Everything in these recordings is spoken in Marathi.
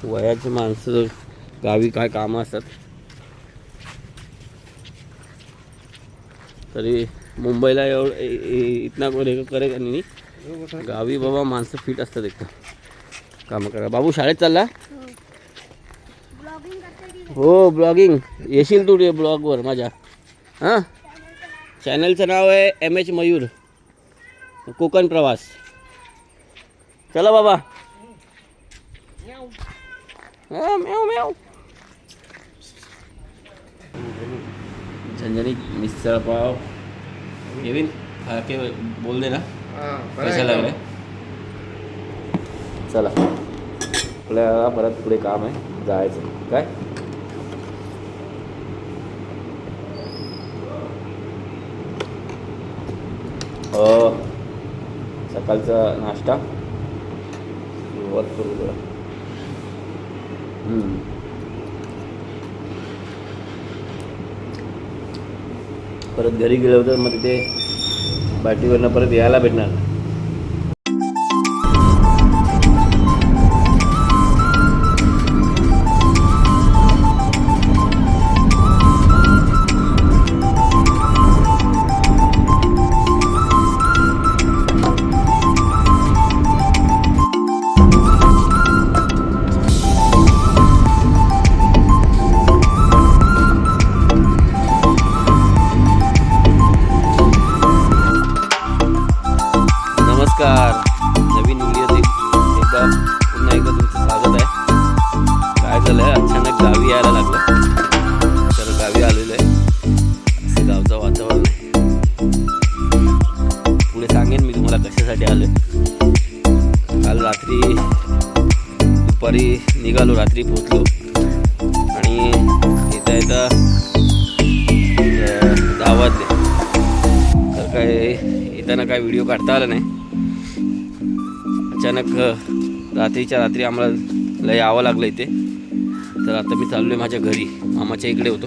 वयाची माणसं गावी काय कामं असतात तरी मुंबईला एवढं इतना करे नाही, गावी बाबा माणसं फिट असतात एकदम कामं करा. बाबू शाळेत चालला? हो ब्लॉगिंग. येशील तू ब्लॉगवर माझ्या? हां, चॅनलचं नाव आहे MH मयूर कोकण प्रवास. चला बाबा. म्याव म्याव. झणझणीत मिसळ पाव. केविन के बोल दे ना कशा लागले. चला आपल्याला परत पुढे काम आहे, जायचं काय. सकाळचा नाश्ता सुरुवात करू जरा. परत घरी गेलो तर मग तिथे बाटीवरनं परत यायला भेटणार. नमस्कार, नवीन व्हिडिओ पुन्हा एकदा तुमचं स्वागत आहे. काय झालं आहे, अचानक गावी यायला लागलं तर गावी आलेलं आहे. असं गावचं वातावरण आहे. पुढे सांगेन मी तुम्हाला कशासाठी आलं. काल रात्री दुपारी निघालो, रात्री पोचलो आणि येता येता 10 वाजले. तर काय येताना काय व्हिडिओ काढता आला नाही. अचानक रात्रीच्या रात्री आम्हाला यावं लागलं इथे. तर आता मी चाललो आहे माझ्या घरी, मामाच्या इकडे होतो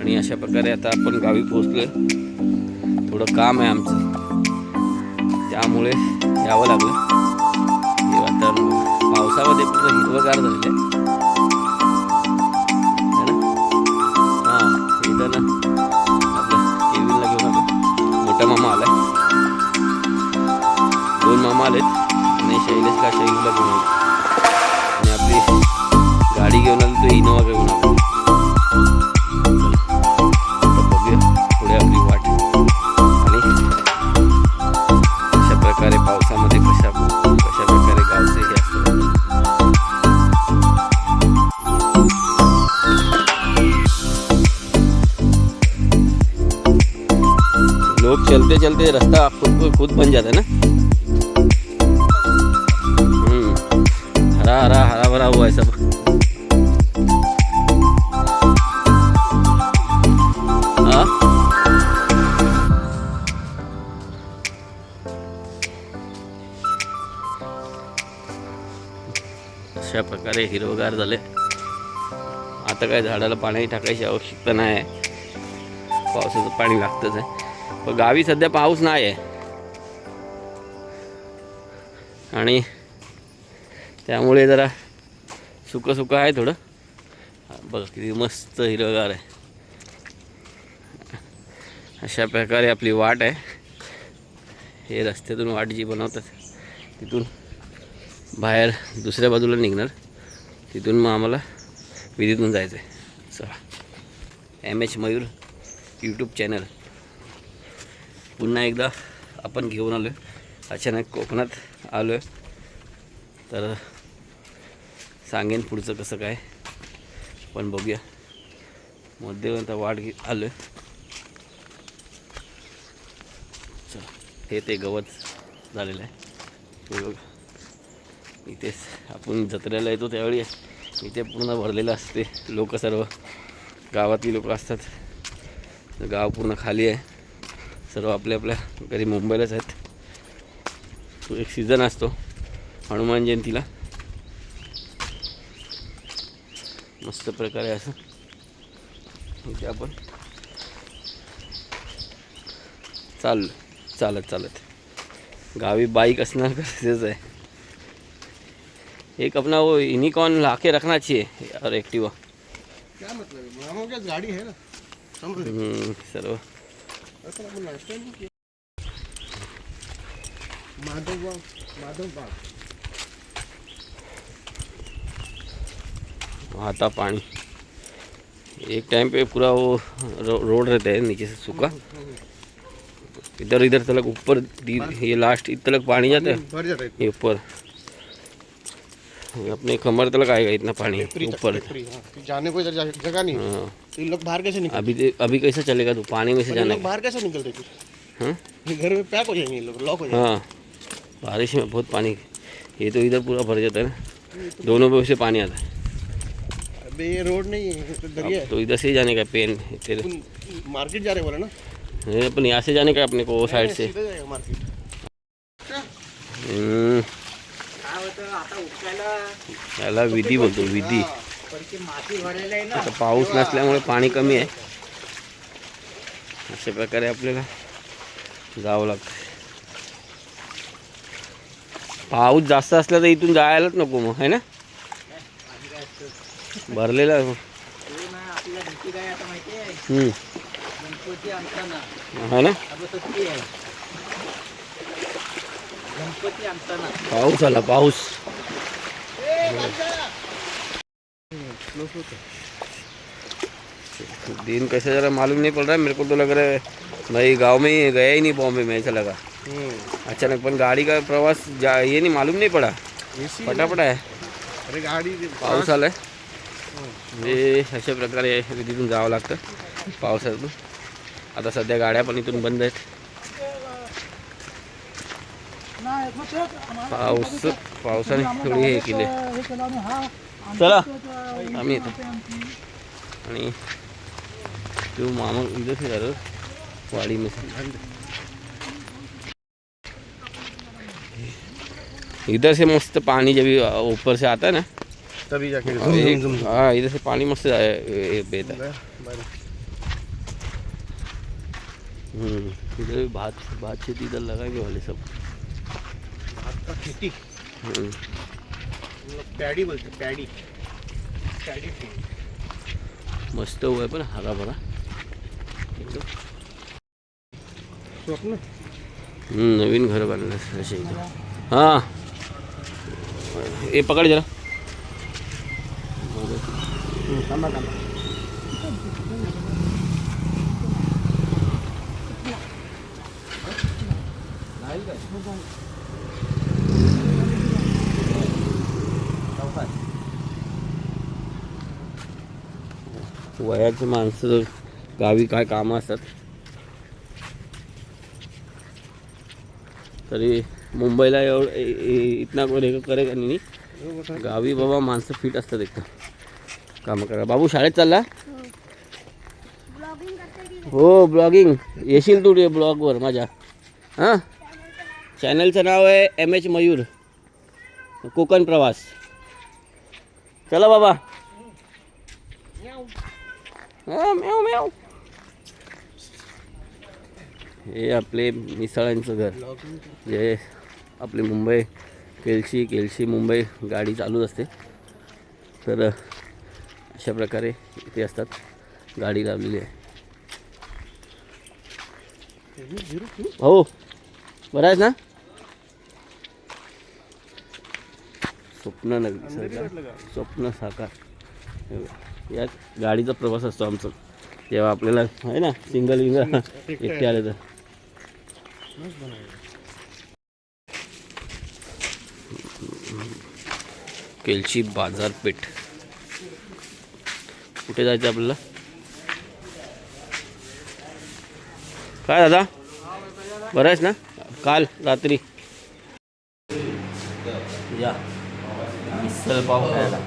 आणि अशा प्रकारे आता आपण गावी पोचलो आहे. थोडं काम आहे आमचं, त्यामुळे यावं लागलं. हे वातावरण पावसामध्ये पूर्ण हिरवंगार झालेलं आहे ना. हां, इथं ना आपलं केविनला घेऊन आलो. मोठा मामा आला आहे, 2 मामा आलेत आणि शैलेशला शैलीला घेऊन आलो आणि आपली गाडी घेऊन आलो, तो इनोवा घेऊन आलो. तर बघूया पुढे आपली वाट. आणि अशा प्रकारे पावसामध्ये कशा प्रकारे गावचे हे असतं. लोग चलते चलते रास्ता खुद बन जाता है ना. हरा भरा हुआ है सब. हाँ, अशा प्रकारे हिरवगार झाले. आता काय झाडाला पाणी टाकायची आवश्यकता नाही आहे, पावसाचं पाणी लागतंच आहे. पण गावी सध्या पाऊस नाही आहे आणि त्यामुळे जरा सुकं आहे थोडं. बघ किती मस्त हिरवगार आहे. अशा प्रकारे आपली वाट आहे. हे रस्त्यातून वाट जी बनवतात तिथून बाहेर दुसऱ्या बाजूला निघणार, तिथून मग आम्हाला विहिरीतून जायचं आहे. चला, MH मयूर यूट्यूब चॅनल पुन्हा एकदा आपण घेऊन आलो आहे. अचानक कोकणात आलो आहे तर सांगेन पुढचं कसं काय, पण बघूया. मध्यंत वाट आलो आहे. चला, हे ते गवत झालेलं आहे. हे बघा, इथेच आपण जत्रेला येतो त्यावेळी इथे पूर्ण भरलेलं असते. लोक सर्व गावातली लोक असतात. गाव पूर्ण खाली आहे. सर्व आपल्या आपल्या घरी मुंबईलाच आहेत. तो एक सीझन असतो हनुमान जयंतीला. मस्त प्रकारे असं इथे आपण चालत गावी बाइक असना गरजेचं आहे. एक अपना वो यूनिकॉर्न ला के रखना चाहिए और एक्टिवा. क्या मतलब है, मामा क्या गाड़ी है ना, समझ सर्व ऐसा अपन लास्ट टाइम किया. माधव बाग आता पानी एक टाइम पे पूरा वो रोड रहता है नीचे से सूखा, इधर तक ऊपर ये लास्ट इधर तक पानी जाता है, भर जाता है. ये ऊपर अपने कमर तक आएगा इतना पानी ऊपर. जाने को इधर जगह नहीं. हाँ तो ये लोग बाहर कैसे निकल, अभी कैसे चलेगा तू पानी में से जाने बाहर कैसे निकलते फिर. हाँ ये घर में पैक हो जाएंगे ये लोग, लॉक हो जाएंगे. हाँ बारिश में बहुत पानी. ये तो इधर पूरा भर जाता है ना, दोनों पे से पानी आता है. अबे ये रोड नहीं है, ये तो दरिया है. तो इधर से ही जाने का पेन तेरे. मार्केट जा रहे बोले ना, अपन यहाँ से जाने का अपने को वो साइड से. सीधा जाएगा मार्केट. याला विधी बोलतो विधी. आता पाऊस नसल्यामुळे पाणी कमी आहे, अशा प्रकारे आपल्याला जावं लागतं. पाऊस जास्त असला तर इथून जायलाच नको मग है ना, भरलेला. है ना पाऊस आला पाऊस. दिन कैसे जरा मालूम नहीं पड़ रहा है मेरे को, तो लग रहा है भाई गांव में ही गया ही नहीं बॉम्बे में, ऐसा लगा अचानक. पण गाड़ी का प्रवास ये नहीं मालूम नहीं पड़ा, फटाफट आहे. अरे गाडी पाऊस आलाय. हे अशा प्रकारे तिथून जावं लागतं पावसातून. आता सध्या गाड्या पण इथून बंद आहेत. पावसाने थोडी हे केले. चला आम्ही येतो. आणि तू मामा इधर से जा रहे हो वाड़ी में से. इधर से मस्त पानी जब ऊपर से आता है ना तभी जाके हाँ इधर से पानी मस्त बेहता है. इधर भी भात खेती इधर लगाएंगे वाले सब. भात का खेती पैडी बोलते, पैडी मस्त हुआ है पण हरा भरा एकदम. स्वप्न नवीन घर बांधलं असे इथं. हां हे पकड जरा. वयाची माणसं गावी काय कामं असतात तरी मुंबईला एवढं इतना कोण करेगा नाही. गावी बाबा माणसं फिट असतात एकदम कामं करा. बाबू शाळेत चालला. हो ब्लॉगिंग येशील तू ब्लॉगवर माझ्या. हां चॅनलचं नाव आहे MH मयूर कोकण प्रवास. चला बाबा. म्याव म्याव. हे आपले मिसळांचं घर, जे आपली मुंबई केलशी मुंबई गाडी चालूच असते. तर अशा प्रकारे इथे असतात, गाडी लावलेली आहे. हो बरं आहेस ना. स्वप्न स्वप्न साकार. या गाडीचा प्रवास असतो आमचा जेव्हा आपल्याला आहे ना सिंगल एकटे आले तर. केलशी बाजारपेठ. कुठे जायचं आपल्याला. काय दादा बरं आहेस ना. काल रात्री या मिसळ पाव खायला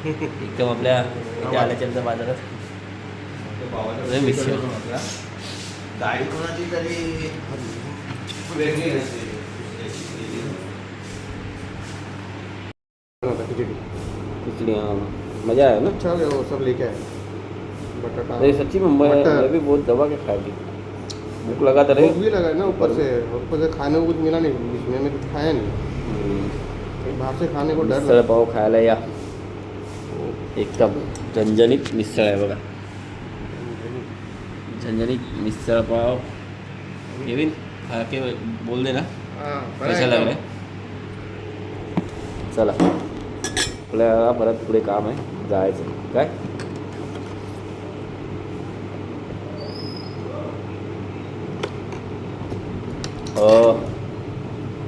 एकदम आपल्या इथे आल्याच्या बाजारात मिसळ. गाडी कोणाची तरी वेगळी असते. खिचड़ी मज़ा आया ना. अच्छा वो सब लेके आए बटाटा. नहीं सच्ची में मैं भी बहुत दबा के खाई थी. भूख लगा तर रे भूख भी लगा है ना ऊपर से खाने को कुछ मिला नहीं बीच में कुछ खाया नहीं बाहर से खाने को डर मिसळ पाव खायला या एकदम झणझणीत मिसळ आहे बघा झणझणीत मिसळ पाव केविन खा के बोल दे ना कशा लागले चला आपल्याला परत पुढे काम आहे जायचं काय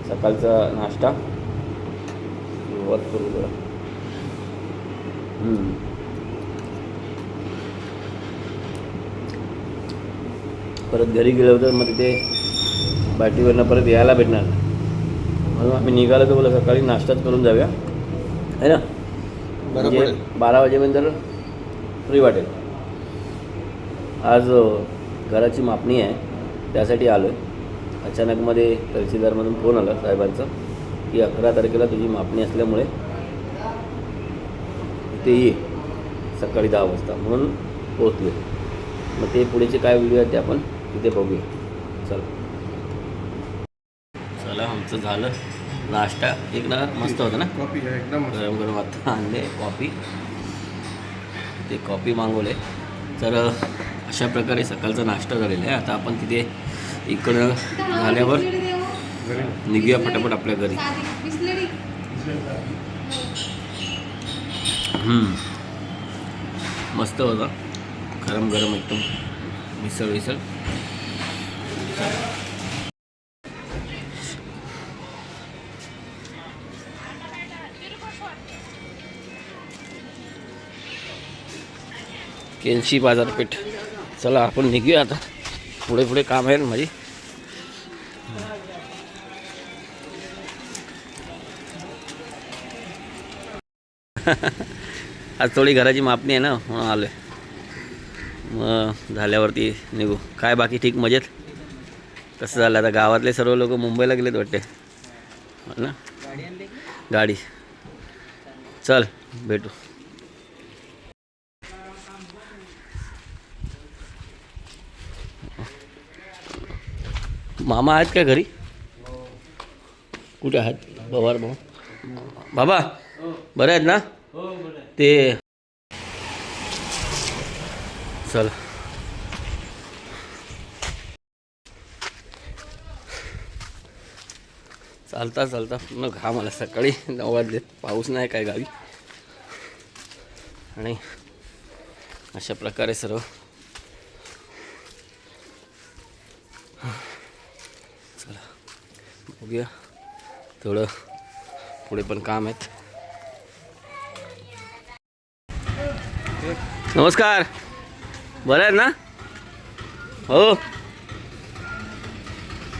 सकाळचा नाश्ता सुरुवात करू जरा परत घरी गेलो तर मग तिथे बाटीवरनं परत यायला भेटणार म्हणून आम्ही निघालो तर बोला सकाळी नाश्ताच करून जाऊया है ना म्हणजे 12 वाजेपर्यंत फ्री वाटेल आज घराची मापणी आहे त्यासाठी आलो आहे अचानकमध्ये तहसीलदारमधून फोन आला साहेबांचा की 11 तारखेला तुझी मापणी असल्यामुळे इथे ये सकाळी 10 वाजता म्हणून पोहोचलो मग ते पुढेचे काय व्हिडिओ आहेत ते आपण तिथे बघूया चला आमचं झालं नाश्ता एक ना मस्त होता ना कॉफी है एकदम गरम गरम आता आणले कॉफी ते कॉफी मागवले तर अशा प्रकारे सकाळचा नाश्ता झालेला आहे आता आपण तिथे इकडं झाल्यावर निघूया पटापट आपल्या घरी मस्त होता गरम गरम एकदम मिसळ विसळ केलशी बाजारपेठ चला आपण निघूया आता पुढे पुढे काम आहे ना माझी आज थोडी घराची मापणी आहे ना म्हणून आलो आहे मग झाल्यावरती निघू काय बाकी ठीक मजेत कसं झालं आता गावातले सर्व लोक मुंबईला गेलेत वाटते हो ना गाडी चल भेटू मामा आहेत का घरी कुठे आहेत पवार भाऊ बाबा बरे आहेत ना ते चल चालता चालता पूर्ण घाम आला सकाळी 9 वाजले पाऊस नाही काय गावी आणि अशा प्रकारे सर्व चला बघूया थोडं पुढे पण काम आहेत नमस्कार बरं आहेत ना हो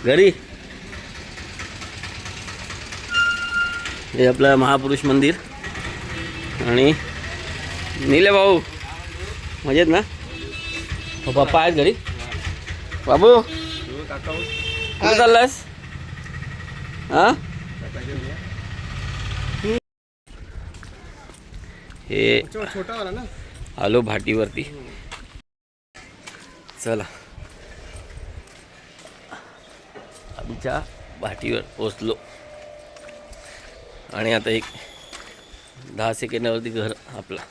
घरी हे आपलं महापुरुष मंदिर आणि नीले भाऊ मजेत ना हो पप्पा आहेत घरी बाबू कुठं चाललास हां हे छोटा वाला ना आलो भाटीवरती चला आमच्या भाटीवर पोचलो आणि आता एक 10 सेकंदावरती घर आपला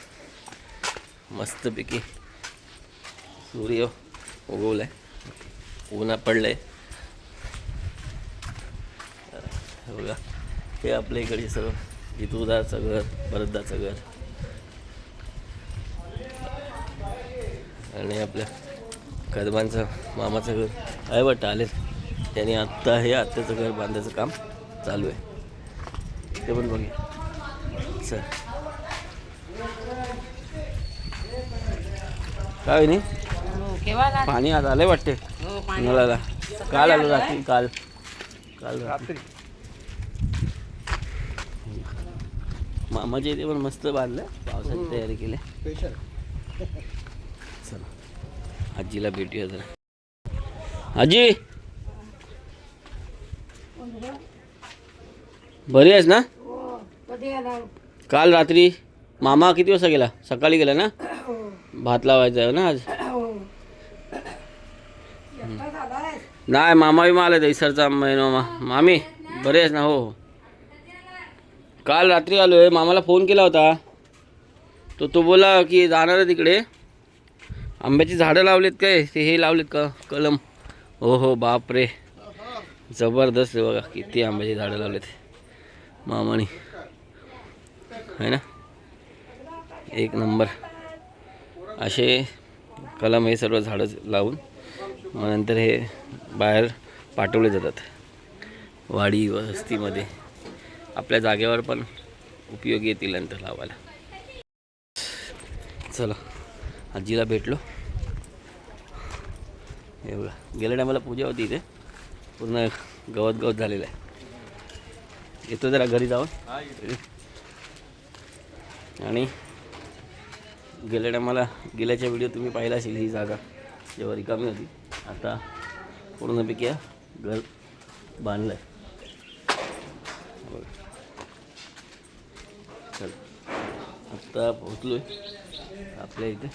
मस्तपैकी सूर्य उगवलाय ऊन पडलंय बघा हे आपल्या इकडे सर्व जितूदाचं घर भरतदाचं घर आणि आपल्या कदमांचं मामाचं घर आहे वाटतं आले त्याने आत्ता हे आत्ताचं घर बांधायचं काम चालू आहे ते पण बघूया चल काय नाही पाणी आज आलंय वाटते नळाला काल आलो रात्री काल रात्री मामाच्या इथे पण मस्त बांधलं पावसाची तयारी केली चला आजीला भेटूया जरा आजी बरी आहेस ना काल रात्री मामा किती वाजता गेला सकाळी गेला ना भात लावायचा आहे ना आज नाही मामा बी आले दैसरचा महिना मामी बरे आहेस ना? हो काल रात्री आलो आहे. मामाला फोन केला होता तो बोला की जाणार आहे तिकडे. आंब्याची झाडं लावलीत काय ते हे लावलीत का कलम? हो बापरे जबरदस्त आहे बघा किती आंब्याची झाडं लावलीत मामाने आहे ना. एक नंबर असे कलम हे सर्व झाडं लावून मग नंतर हे बाहेर पाठवले जातात वाडी वस्तीमध्ये. आपल्या जागेवर पण उपयोगी येतील नंतर लावायला. चला आजीला भेटलो. हे बघा गेल्या टायमाला पूजा होती इथे पूर्ण गवत झालेलं आहे. येतो जरा घरी जाऊन. आणि गेल्या टायमाला गेल्याच्या व्हिडिओ तुम्ही पाहिला असेल ही जागा जेव्हा रिकामी होती. आता पूर्णपैकी घर बांधलं आहे. चल आत्ता पोहोचलो आहे आपल्या इथे.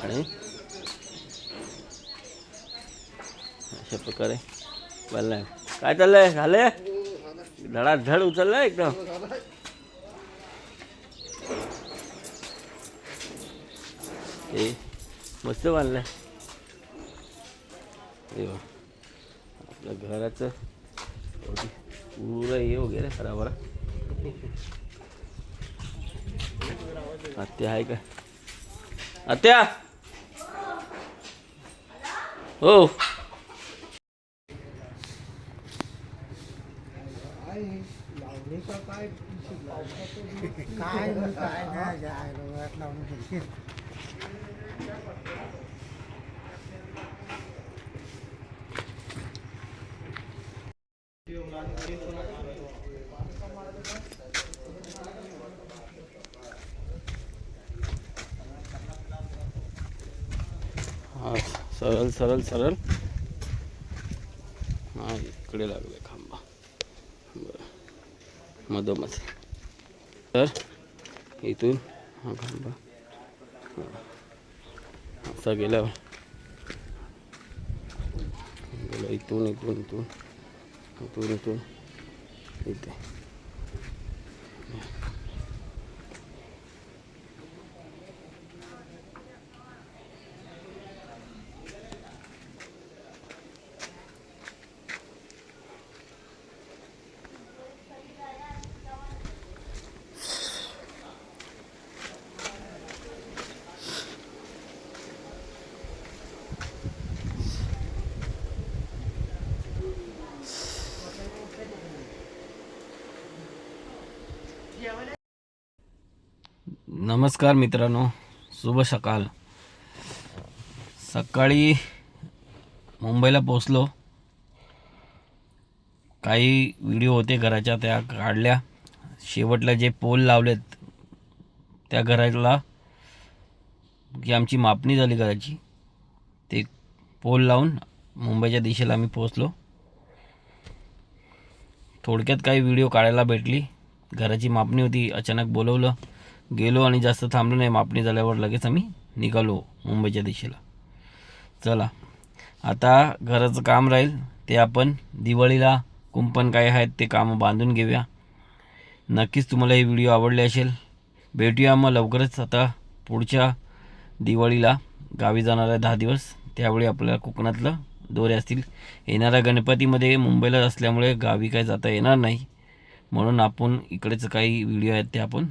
आणि अशा प्रकारे बांधलं. काय चाललंय? झालं धडाधड उचललं एकदम. हे मस्त बांधलं आहे. आपल्या घराचं पुरं हे वगैरे बराबर. आत्या आहे का? आत्या हो सरळ सरळ सरळ. हा इकडे लागले खांबा. बरं मधोमध. तर इथून हा खांबा असा गेला इथून इथून इथून इथून इथून इथे. नमस्कार मित्रांनो, शुभ सकाळ. सकाळी मुंबईला पोचलो. काही व्हिडिओ होते घराच्या त्या काढल्या. शेवटला जे पोल लावलेत त्या घराला की आमची मापणी झाली घराची. ते पोल लावून मुंबईच्या दिशेला आम्ही पोचलो. थोडक्यात काही व्हिडिओ काढायला भेटली. घराची मापणी होती. अचानक बोलवलं, गेलो आणि जास्त थांबलो नाही. मापणी झाल्यावर लगेच आम्ही निघालो मुंबईच्या दिशेला. चला आता घराचं काम राहील ते आपण दिवाळीला कुंपण काय आहेत ते काम बांधून घेऊया. नक्कीच तुम्हाला ही व्हिडिओ आवडली असेल. भेटूया मग लवकरच. आता पुढच्या दिवाळीला गावी जाणार आहे 10 दिवस. त्यावेळी आपल्याला कोकणातलं दौरे असतील. येणाऱ्या गणपतीमध्ये मुंबईला असल्यामुळे गावी काय जाता येणार नाही. म्हणून आपण इकडेच काही व्हिडिओ आहेत ते आपण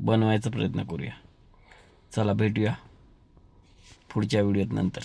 बनवायचा प्रयत्न करूया. चला भेटूया पुढच्या व्हिडिओत नंतर.